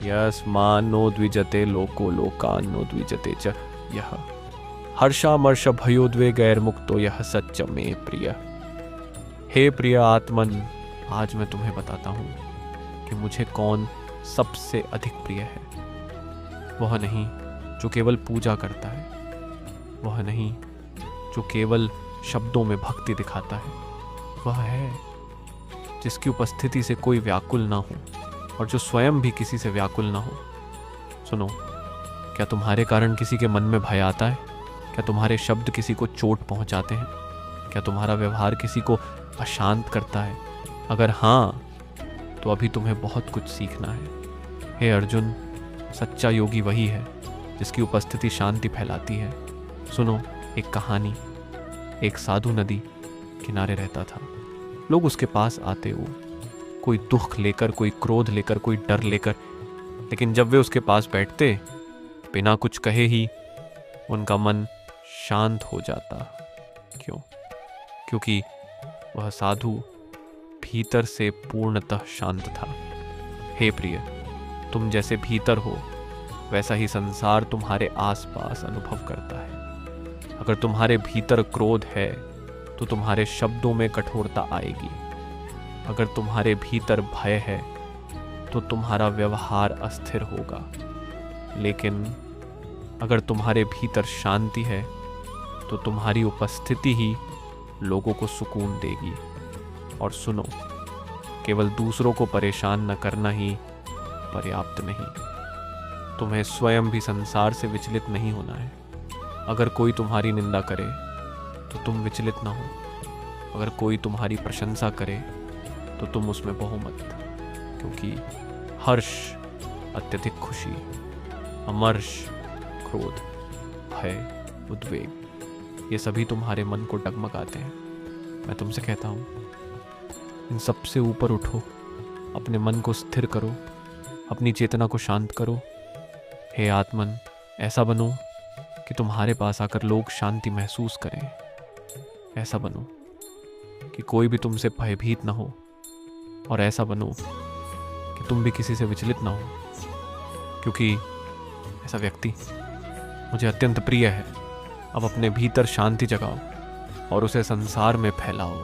यस्मान्नो द्विजते लोको लोकान्नो द्विजते च यः हर्षामर्ष भयोद्वेगैर्मुक्तो यः सच्च मे प्रिय। हे प्रिय आत्मन, आज मैं तुम्हें बताता हूँ कि मुझे कौन सबसे अधिक प्रिय है। वह नहीं जो केवल पूजा करता है, वह नहीं जो केवल शब्दों में भक्ति दिखाता है, वह है जिसकी उपस्थिति से कोई व्याकुल ना हो और जो स्वयं भी किसी से व्याकुल ना हो। सुनो, क्या तुम्हारे कारण किसी के मन में भय आता है? क्या तुम्हारे शब्द किसी को चोट पहुंचाते हैं? क्या तुम्हारा व्यवहार किसी को अशांत करता है? अगर हाँ, तो अभी तुम्हें बहुत कुछ सीखना है। हे अर्जुन, सच्चा योगी वही है जिसकी उपस्थिति शांति फैलाती है। सुनो एक कहानी। एक साधु नदी किनारे रहता था। लोग उसके पास आते, वो कोई दुख लेकर, कोई क्रोध लेकर, कोई डर लेकर, लेकिन जब वे उसके पास बैठते, बिना कुछ कहे ही उनका मन शांत हो जाता। क्यों? क्योंकि वह साधु भीतर से पूर्णतः शांत था। हे प्रिय, तुम जैसे भीतर हो वैसा ही संसार तुम्हारे आसपास अनुभव करता है। अगर तुम्हारे भीतर क्रोध है तो तुम्हारे शब्दों में कठोरता आएगी। अगर तुम्हारे भीतर भय है तो तुम्हारा व्यवहार अस्थिर होगा। लेकिन अगर तुम्हारे भीतर शांति है तो तुम्हारी उपस्थिति ही लोगों को सुकून देगी। और सुनो, केवल दूसरों को परेशान न करना ही पर्याप्त नहीं, तुम्हें स्वयं भी संसार से विचलित नहीं होना है। अगर कोई तुम्हारी निंदा करे तो तुम विचलित ना हो। अगर कोई तुम्हारी प्रशंसा करे तो तुम उसमें बहो मत, क्योंकि हर्ष अत्यधिक खुशी, अमर्ष क्रोध, भय, उद्वेग, ये सभी तुम्हारे मन को डगमगाते हैं। मैं तुमसे कहता हूँ, इन सबसे ऊपर उठो, अपने मन को स्थिर करो, अपनी चेतना को शांत करो। हे आत्मन, ऐसा बनो कि तुम्हारे पास आकर लोग शांति महसूस करें। ऐसा बनो कि कोई भी तुमसे भयभीत ना हो, और ऐसा बनो कि तुम भी किसी से विचलित ना हो, क्योंकि ऐसा व्यक्ति मुझे अत्यंत प्रिय है। अब अपने भीतर शांति जगाओ और उसे संसार में फैलाओ।